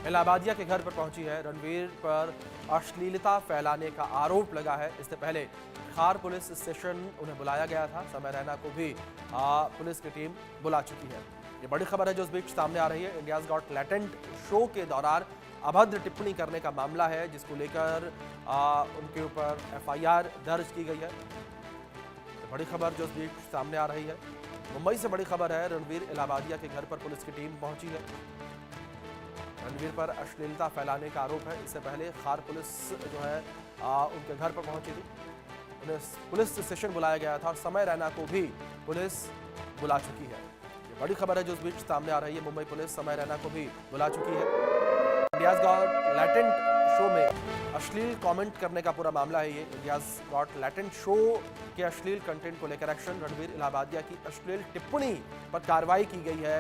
इलाहाबादिया के घर पर पहुंची है। रणवीर पर अश्लीलता फैलाने का आरोप लगा है। इससे पहले खार पुलिस स्टेशन उन्हें बुलाया गया था। समय रैना को भी पुलिस की टीम बुला चुकी है। ये बड़ी खबर है जो इस बीच सामने आ रही है। इंडियाज गॉट टैलेंट शो के दौरान अभद्र टिप्पणी करने का मामला है, जिसको लेकर उनके ऊपर एफआईआर दर्ज की गई है। बड़ी खबर जो इस बीच सामने आ रही है। मुंबई से बड़ी खबर है। रणवीर इलाहाबादिया के घर पर पुलिस की टीम पहुंची है। रणवीर पर अश्लीलता फैलाने का आरोप है। इससे पहले खार पुलिस जो है उनके घर पर पहुंची थी। उन्हें पुलिस स्टेशन बुलाया गया था और समय रैना को भी पुलिस बुला चुकी है। ये बड़ी खबर है जो इस बीच सामने आ रही है। मुंबई पुलिस समय रैना को भी बुला चुकी है। इंडियाज गॉट टैलेंट शो में अश्लील कमेंट करने का पूरा मामला है। ये इंडियाज गॉट टैलेंट शो के अश्लील कंटेंट को लेकर एक्शन। रणवीर इलाहाबादिया की अश्लील टिप्पणी पर कार्रवाई की गई है।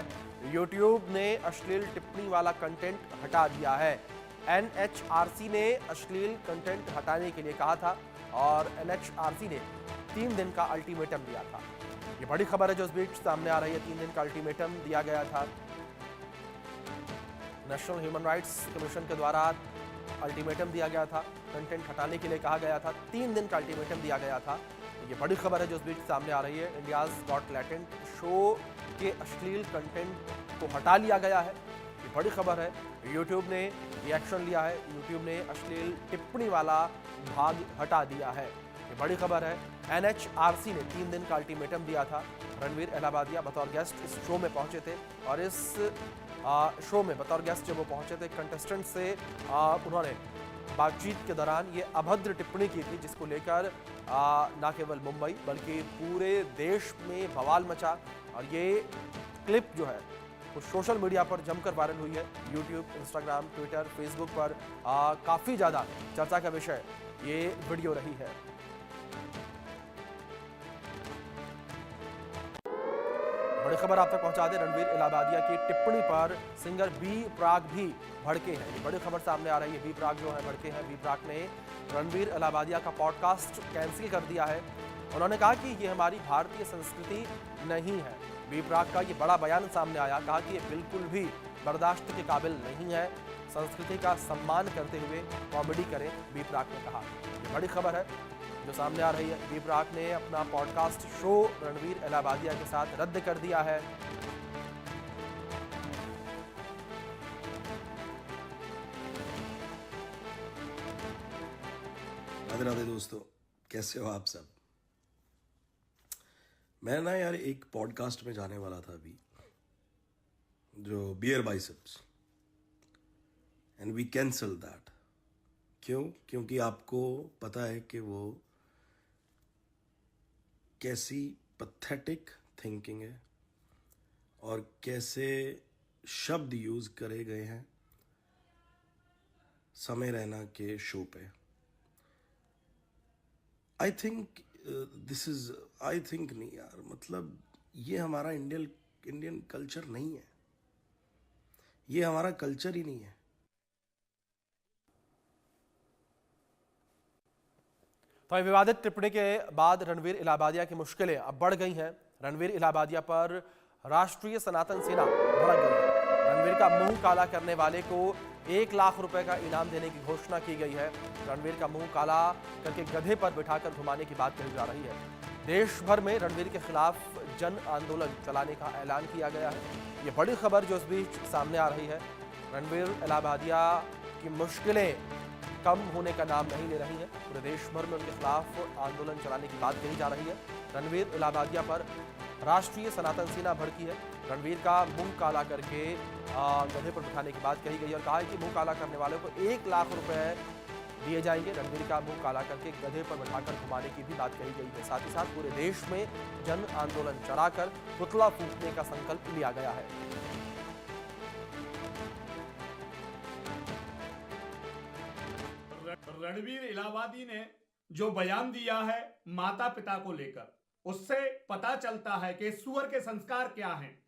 यूट्यूब ने अश्लील टिप्पणी वाला कंटेंट हटा दिया है। एनएचआरसी ने अश्लील कंटेंट हटाने के लिए कहा था और एनएचआरसी ने 3 दिन का अल्टीमेटम दिया था। ये बड़ी खबर है जो इस बीच सामने आ रही है। 3 दिन का अल्टीमेटम दिया गया था। नेशनल ह्यूमन राइट्स कमीशन के द्वारा अल्टीमेटम दिया गया था। कंटेंट हटाने के लिए कहा गया था। 3 दिन का अल्टीमेटम दिया गया था। ये बड़ी खबर है जो इस बीच सामने आ रही है। इंडियाज गॉट टैलेंट शो के अश्लील कंटेंट को हटा लिया गया है। ये बड़ी खबर है। यूट्यूब ने ये एक्शन लिया है। यूट्यूब ने अश्लील टिप्पणी वाला भाग हटा दिया है। ये बड़ी खबर है। एनएचआरसी ने 3 दिन का अल्टीमेटम दिया था। रणवीर इलाहाबादिया बतौर गेस्ट इस शो में पहुंचे थे और इस शो में बतौर गेस्ट जब वो पहुंचे थे, कंटेस्टेंट से उन्होंने बातचीत के दौरान ये अभद्र टिप्पणी की थी, जिसको लेकर न केवल मुंबई बल्कि पूरे देश में बवाल मचा। और ये क्लिप जो है वो सोशल मीडिया पर जमकर वायरल हुई है। यूट्यूब, इंस्टाग्राम, ट्विटर, फेसबुक पर काफ़ी ज़्यादा चर्चा का विषय ये वीडियो रही है। बड़ी खबर आप तक पहुंचा दें। रणवीर इलाहाबादिया की टिप्पणी पर सिंगर बी प्राक भी भड़के हैं। ये बड़ी खबर सामने आ रही है। बी प्राक जो है भड़के हैं। बी प्राक ने रणवीर इलाहाबादिया का पॉडकास्ट कैंसिल कर दिया है। उन्होंने कहा कि ये हमारी भारतीय संस्कृति नहीं है। बी प्राक का ये बड़ा बयान सामने आया। कहा कि ये बिल्कुल भी बर्दाश्त के काबिल नहीं है। संस्कृति का सम्मान करते हुए कॉमेडी करें, बी प्राक ने कहा। ये बड़ी खबर है जो सामने आ रही है। बी प्राक ने अपना पॉडकास्ट शो रणवीर इलाहाबादिया के साथ रद्द कर दिया है। राधे राधे दोस्तों, कैसे हो आप सब। मैं ना यार एक पॉडकास्ट में जाने वाला था अभी, जो beer biceps, and we cancel that. क्यों? क्योंकि आपको पता है कि वो कैसी पैथेटिक थिंकिंग है और कैसे शब्द यूज करे गए हैं समय रैना के शो पे। आई थिंक नहीं यार, मतलब ये हमारा इंडियन कल्चर नहीं है। ये हमारा कल्चर ही नहीं है। तो विवादित टिप्पणी के बाद रणवीर इलाहाबादिया की मुश्किलें अब बढ़ गई हैं। रणवीर इलाहाबादिया पर राष्ट्रीय सनातन सेना भड़क गई है। रणवीर का मुंह काला करने वाले को 1 लाख रुपए का इनाम देने की घोषणा की गई है। रणवीर का मुंह काला करके गधे पर बिठाकर घुमाने की बात कही जा रही है। देश भर में रणवीर के खिलाफ जन आंदोलन चलाने का ऐलान किया गया है। ये बड़ी खबर जो इस बीच सामने आ रही है। रणवीर इलाहाबादिया की मुश्किलें कम होने का नाम नहीं ले रही है। पूरे देश भर में उनके खिलाफ आंदोलन चलाने की बात कही जा रही है। रणवीर इलाहाबादिया पर राष्ट्रीय सनातन सेना भड़की है। रणवीर का मुंह काला करके गधे पर बिठाने की बात कही गई और कहा है कि मुंह काला करने वालों को 1 लाख रुपए दिए जाएंगे। रणवीर का मुंह काला करके गधे पर बिठाकर घुमाने की भी बात कही गई है। साथ ही साथ पूरे देश में जन आंदोलन चलाकर पुतला फूंकने का संकल्प लिया गया है। रणवीर इलाहाबादी ने जो बयान दिया है माता पिता को लेकर, उससे पता चलता है कि सुअर के संस्कार क्या हैं।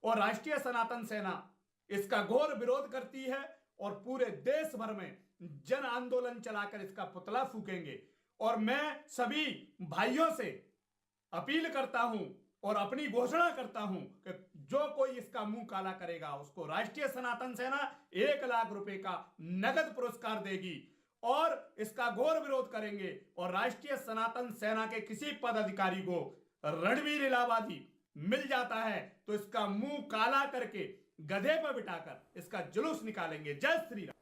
और राष्ट्रीय सनातन सेना इसका घोर विरोध करती है और पूरे देश भर में जन आंदोलन चलाकर इसका पुतला फूकेंगे। और मैं सभी भाइयों से अपील करता हूं और अपनी घोषणा करता हूं कि जो कोई इसका मुंह काला करेगा उसको राष्ट्रीय सनातन सेना 1 लाख रुपए का नगद पुरस्कार देगी और इसका घोर विरोध करेंगे। और राष्ट्रीय सनातन सेना के किसी पदाधिकारी को रणवीर इलाहाबादी मिल जाता है तो इसका मुंह काला करके गधे पर बिठाकर इसका जुलूस निकालेंगे। जय श्री राम।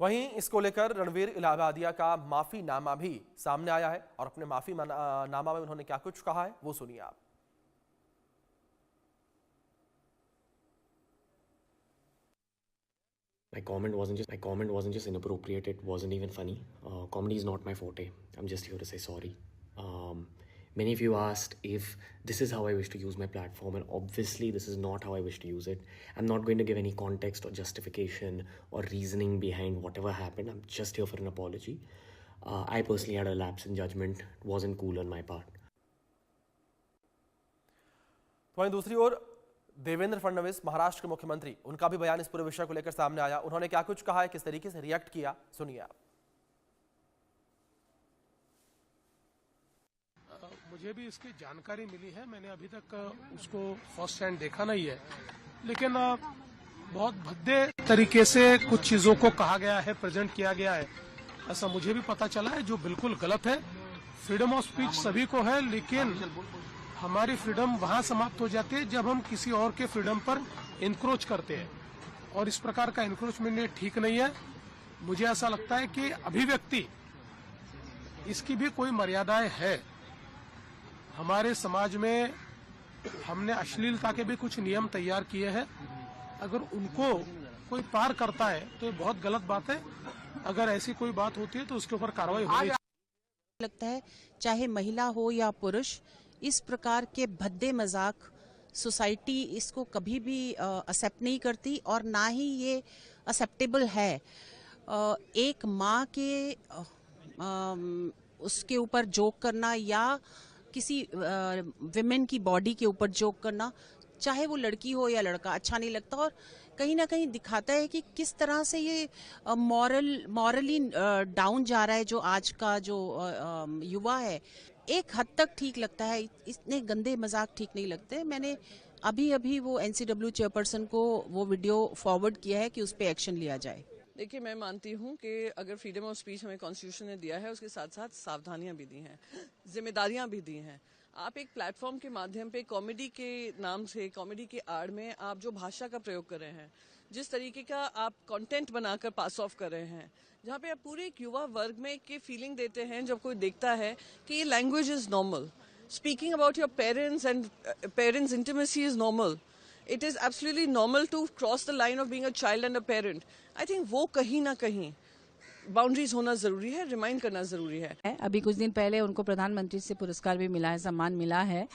वहीं इसको लेकर रणवीर इलाहाबादिया का माफीनामा भी सामने आया है और अपने माफीनामा में उन्होंने क्या कुछ कहा है वो सुनिए आप। My comment wasn't just inappropriate. It wasn't even funny. Comedy is not my forte. I'm just here to say sorry. Many of you asked if this is how I wish to use my platform, and obviously this is not how I wish to use it. I'm not going to give any context or justification or reasoning behind whatever happened. I'm just here for an apology. I personally had a lapse in judgment. It wasn't cool on my part. वहीं दूसरी ओर देवेंद्र फडणवीस महाराष्ट्र के मुख्यमंत्री, उनका भी बयान इस पूरे विषय को लेकर सामने आया। उन्होंने क्या कुछ कहा है, किस तरीके से रिएक्ट किया, सुनिए आप। मुझे भी इसकी जानकारी मिली है, मैंने अभी तक उसको फर्स्ट हैंड देखा नहीं है, लेकिन बहुत भद्दे तरीके से कुछ चीजों को कहा गया है, प्रेजेंट किया गया है, ऐसा मुझे भी पता चला है, जो बिल्कुल गलत है। फ्रीडम ऑफ स्पीच सभी को है, लेकिन हमारी फ्रीडम वहां समाप्त हो जाती है जब हम किसी और के फ्रीडम पर इंक्रोच करते हैं, और इस प्रकार का इंक्रोचमेंट ठीक नहीं है। मुझे ऐसा लगता है कि अभिव्यक्ति इसकी भी कोई मर्यादाएं है। हमारे समाज में हमने अश्लीलता के भी कुछ नियम तैयार किए हैं, अगर उनको कोई पार करता है तो ये बहुत गलत बात है। अगर ऐसी कोई बात होती है तो उसके ऊपर कार्रवाई होनी चाहिए। लगता है चाहे महिला हो या पुरुष, इस प्रकार के भद्दे मजाक सोसाइटी इसको कभी भी एक्सेप्ट नहीं करती और ना ही ये एक्सेप्टेबल है। एक माँ के उसके ऊपर जोक करना या किसी विमेन की बॉडी के ऊपर जोक करना, चाहे वो लड़की हो या लड़का, अच्छा नहीं लगता और कहीं ना कहीं दिखाता है कि किस तरह से ये मॉरली डाउन जा रहा है जो आज का जो युवा है। एक हद तक ठीक लगता है, इतने गंदे मजाक ठीक नहीं लगते। मैंने अभी वो एनसीडब्ल्यू चेयरपर्सन को वो वीडियो फॉरवर्ड किया है कि उस पर एक्शन लिया जाए। देखिए, मैं मानती हूँ कि अगर फ्रीडम ऑफ स्पीच हमें कॉन्स्टिट्यूशन ने दिया है, उसके साथ साथ सावधानियां भी दी हैं, जिम्मेदारियां भी दी हैं। आप एक प्लेटफॉर्म के माध्यम पे कॉमेडी के नाम से, कॉमेडी के आड़ में आप जो भाषा का प्रयोग कर रहे हैं, जिस तरीके का आप कंटेंट बनाकर पास ऑफ कर रहे हैं, जहाँ पे आप पूरे एक युवा वर्ग में एक फीलिंग देते हैं जब कोई देखता है कि ये language is normal, speaking about your parents and parents intimacy is normal, it is absolutely normal to cross the line of being a child and a parent. I think वो कहीं ना कहीं बाउंड्रीज होना जरूरी है, रिमाइंड करना जरूरी है। अभी कुछ दिन पहले उनको प्रधानमंत्री से पुरस्कार भी मिला है, सम्मान मिला है,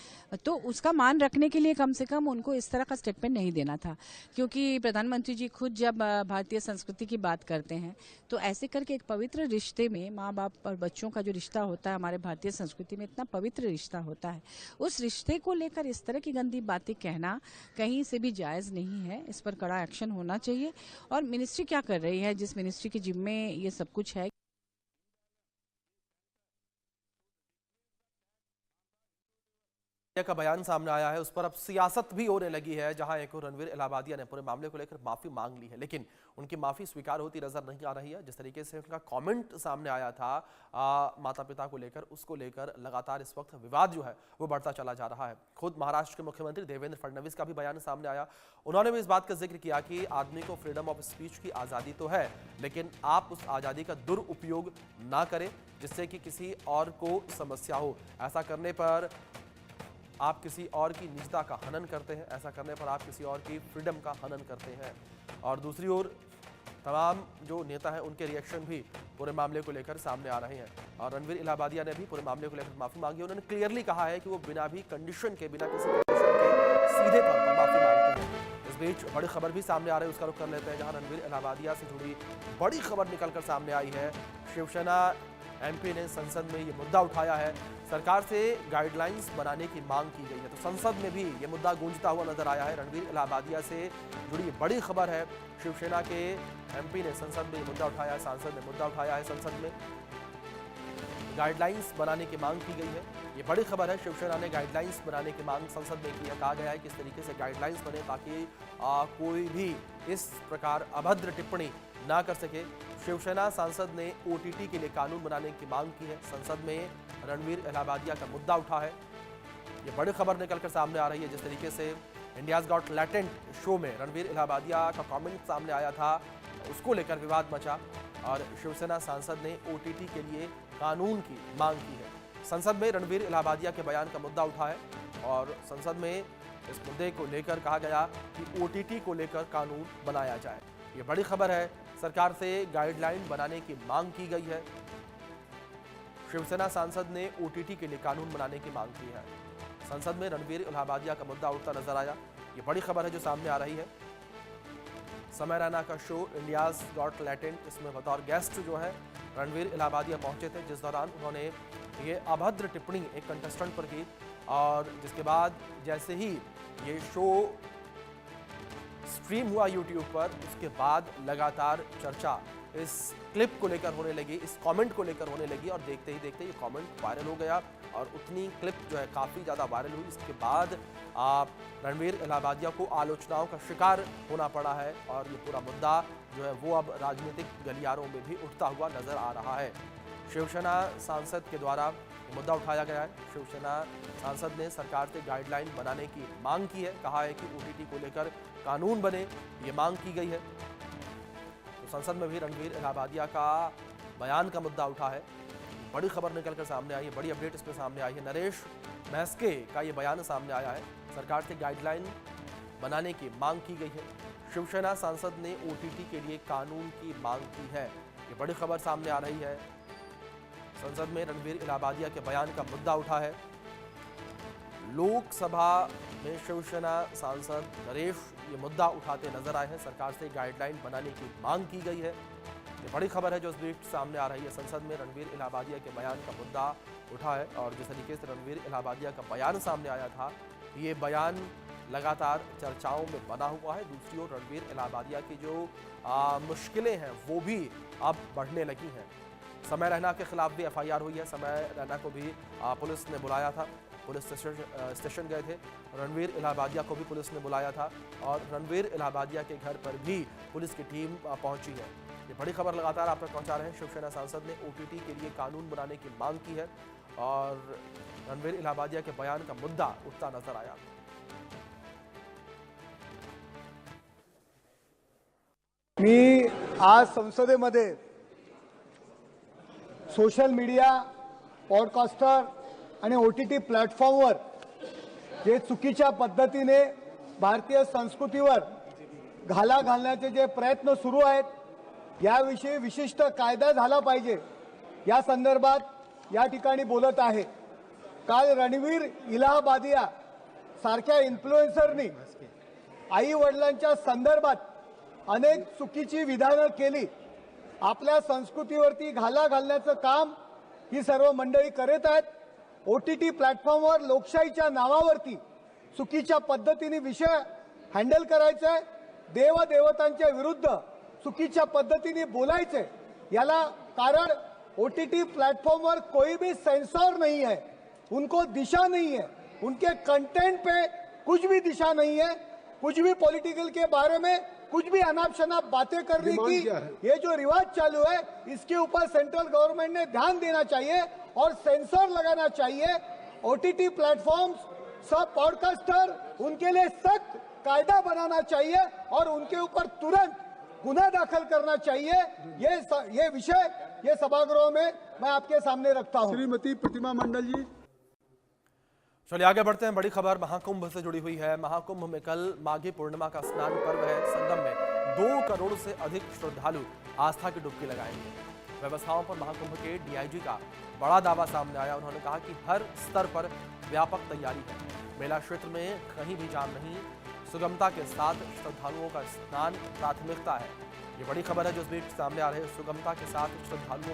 तो उसका मान रखने के लिए कम से कम उनको इस तरह का स्टेटमेंट नहीं देना था, क्योंकि प्रधानमंत्री जी खुद जब भारतीय संस्कृति की बात करते हैं तो ऐसे करके एक पवित्र रिश्ते में माँ बाप और बच्चों का जो रिश्ता होता है हमारे भारतीय संस्कृति में इतना पवित्र रिश्ता होता है, उस रिश्ते को लेकर इस तरह की गंदी बातें कहना कहीं से भी जायज़ नहीं है। इस पर कड़ा एक्शन होना चाहिए। और मिनिस्ट्री क्या कर रही है, जिस मिनिस्ट्री के जिम्मे ये सब कुछ है, का बयान सामने आया है, उस पर अब सियासत भी होने लगी है। जहां एक रणवीर इलाहाबादिया ने पूरे मामले को लेकर माफी मांग ली है, लेकिन उनकी माफी स्वीकार होती नजर नहीं आ रही है। जिस तरीके से उनका कमेंट सामने आया था माता पिता को लेकर, उसको लेकर लगातार इस वक्त विवाद जो है वो बढ़ता चला जा रहा है। खुद महाराष्ट्र के मुख्यमंत्री देवेंद्र फडणवीस का भी बयान सामने आया। उन्होंने भी इस बात का जिक्र किया कि आदमी को फ्रीडम ऑफ स्पीच की आज़ादी तो है, लेकिन आप उस आज़ादी का दुरुपयोग ना करें जिससे कि किसी और को समस्या हो। ऐसा करने पर आप किसी और की निजता का हनन करते हैं, ऐसा करने पर आप किसी और की फ्रीडम का हनन करते हैं। और दूसरी ओर तमाम जो नेता हैं उनके रिएक्शन भी पूरे मामले को लेकर सामने आ रहे हैं। और रणवीर इलाहाबादिया ने भी पूरे मामले को लेकर माफी मांगी। उन्होंने क्लियरली कहा है कि वो बिना भी कंडीशन के, बिना किसी कंडीशन के सीधे तौर पर माफी मांगते हैं। इस बीच बड़ी खबर भी सामने आ रही है, उसका रुख कर लेते हैं, जहां रणवीर इलाहाबादिया से जुड़ी बड़ी खबर निकलकर सामने आई है। शिवसेना एमपी ने संसद में ये मुद्दा उठाया है, सरकार से गाइडलाइंस बनाने की मांग की गई है, तो संसद में भी ये मुद्दा गूंजता हुआ नजर आया है। रणवीर इलाहाबादिया से जुड़ी बड़ी खबर है, शिवसेना के एमपी ने संसद में ये मुद्दा उठाया है, सांसद ने मुद्दा उठाया है संसद में। गाइडलाइंस बनाने की मांग की गई है। ये बड़ी खबर है, शिवसेना ने गाइडलाइंस बनाने की मांग संसद में की है। कहा गया है कि इस तरीके से गाइडलाइंस बने ताकि कोई भी इस प्रकार अभद्र टिप्पणी ना कर सके। शिवसेना सांसद ने OTT के लिए कानून बनाने की मांग की है। संसद में रणवीर इलाहाबादिया का मुद्दा उठा है। ये बड़ी खबर निकलकर सामने आ रही है। जिस तरीके से इंडियाज गॉट टैलेंट शो में रणवीर इलाहाबादिया का कमेंट सामने आया था, उसको लेकर विवाद मचा और शिवसेना सांसद ने OTT के लिए कानून की मांग की है। संसद में रणवीर इलाहाबादिया के बयान का मुद्दा उठा है और संसद में इस मुद्दे को लेकर कहा गया कि OTT को लेकर कानून बनाया जाए। ये बड़ी खबर है, सरकार से गाइडलाइन बनाने की मांग की गई है। शिवसेना सांसद ने OTT के लिए कानून बनाने की मांग की है। संसद में रणवीर इलाहाबादिया का मुद्दा उठता नजर आया। ये बड़ी खबर है जो सामने आ रही है। समय रैना का शो इंडियाज गॉट टैलेंट, इसमें बतौर गेस्ट जो है रणवीर इलाहाबादिया पहुंचे थे, जिस दौरान उन्होंने ये अभद्र टिप्पणी एक कंटेस्टेंट पर की और जिसके बाद जैसे ही ये शो स्ट्रीम हुआ YouTube पर, उसके बाद लगातार चर्चा इस क्लिप को लेकर होने लगी, इस कमेंट को लेकर होने लगी और देखते ही देखते ये कमेंट वायरल हो गया और उतनी क्लिप जो है काफ़ी ज़्यादा वायरल हुई। इसके बाद रणवीर इलाहाबादिया को आलोचनाओं का शिकार होना पड़ा है और ये पूरा मुद्दा जो है वो अब राजनीतिक गलियारों में भी उठता हुआ नजर आ रहा है। शिवसेना सांसद के द्वारा ये मुद्दा उठाया गया है। शिवसेना सांसद ने सरकार से गाइडलाइन बनाने की मांग की है। कहा है कि OTT को लेकर कानून बने, ये मांग की गई है। तो संसद में भी रणवीर इलाहाबादिया का बयान का मुद्दा उठा है। बड़ी खबर निकलकर सामने आई है, बड़ी अपडेट इसमें सामने आई है। नरेश महस्के का ये बयान सामने आया है। सरकार से गाइडलाइन बनाने की मांग की गई है। शिवसेना सांसद ने OTT के लिए कानून की मांग की है। ये बड़ी खबर सामने आ रही है। संसद में रणवीर इलाहाबादिया के बयान का मुद्दा उठा है। लोकसभा में शिवसेना सांसद नरेश ये मुद्दा उठाते नजर आए हैं। सरकार से गाइडलाइन बनाने की मांग की गई है। ये बड़ी खबर है जो इस बीच सामने आ रही है। संसद में रणवीर इलाहाबादिया के बयान का मुद्दा उठा है और जिस तरीके से रणवीर इलाहाबादिया का बयान सामने आया था, ये बयान लगातार चर्चाओं में बना हुआ है। दूसरी ओर रणवीर इलाहाबादिया की जो मुश्किलें हैं वो भी अब बढ़ने लगी हैं। समय रैना के खिलाफ भी FIR हुई है। समय रैना को भी पुलिस ने बुलाया था, पुलिस स्टेशन गए थे। रणवीर इलाहाबादिया को भी पुलिस ने बुलाया था और रणवीर इलाहाबादिया के घर पर भी पुलिस की टीम पहुंची है। ये बड़ी खबर लगातार आप तक पहुंचा रहे हैं। शिवसेना सांसद ने OTT के लिए कानून बनाने की मांग की है और रणवीर इलाहाबादिया के बयान का मुद्दा उठता नजर आया। मी आज संसदेमध्ये सोशल मीडिया, पॉडकास्टर आणि OTT प्लॅटफॉर्मवर जे चुकीच्या पद्धतीने भारतीय संस्कृतीवर घाला घालण्याचे जे प्रयत्न सुरू आहेत, याविषयी विशिष्ट कायदा झाला पाहिजे या संदर्भात या ठिकाणी बोलत आहे। काल रणवीर इलाहाबादिया सारख्या इन्फ्लुएन्सरनी आई वडिलांच्या संदर्भात अनेक चुकीची विधानं केली। आपल्या संस्कृतीवरती घाला घालण्याचं काम ही सर्व मंडळी करत आहेत। OTT प्लॅटफॉर्मवर लोकशाहीच्या नावावरती चुकीच्या पद्धतीने विषय हँडल करायचा आहे, देवदेवतांच्या विरुद्ध चुकीच्या पद्धतीने बोलायचे। याला कारण OTT प्लेटफॉर्म पर कोई भी सेंसर नहीं है, उनको दिशा नहीं है, उनके कंटेंट पे कुछ भी दिशा नहीं है। कुछ भी पॉलिटिकल के बारे में कुछ भी अनाप शनाप बातें करने की ये जो रिवाज चालू है, इसके ऊपर सेंट्रल गवर्नमेंट ने ध्यान देना चाहिए और सेंसर लगाना चाहिए। OTT प्लेटफॉर्म्स, सब पॉडकास्टर, उनके लिए सख्त कायदा बनाना चाहिए और उनके ऊपर तुरंत गुना दाखिल करना चाहिए। ये विषय ये सभागृह में मैं आपके सामने रखता हूं। श्रीमती प्रतिमा मंडल जी। चलिए आगे बढ़ते हैं। बड़ी खबर महाकुंभ से जुड़ी हुई है। महाकुंभ में कल माघी पूर्णिमा का स्नान पर्व है। संगम में 2 करोड़ से अधिक श्रद्धालु आस्था की डुबकी लगाएंगे। व्यवस्थाओं पर महाकुंभ के DIG का बड़ा दावा सामने आया। उन्होंने कहा कि हर स्तर पर व्यापक तैयारी है। मेला क्षेत्र में कहीं भी जाम नहीं, सुगमता के साथ श्रद्धालुओं का स्नान प्राथमिकता है। ये बड़ी खबर है जो इस बीच सामने आ रही है। सुगमता के साथ श्रद्धालुओं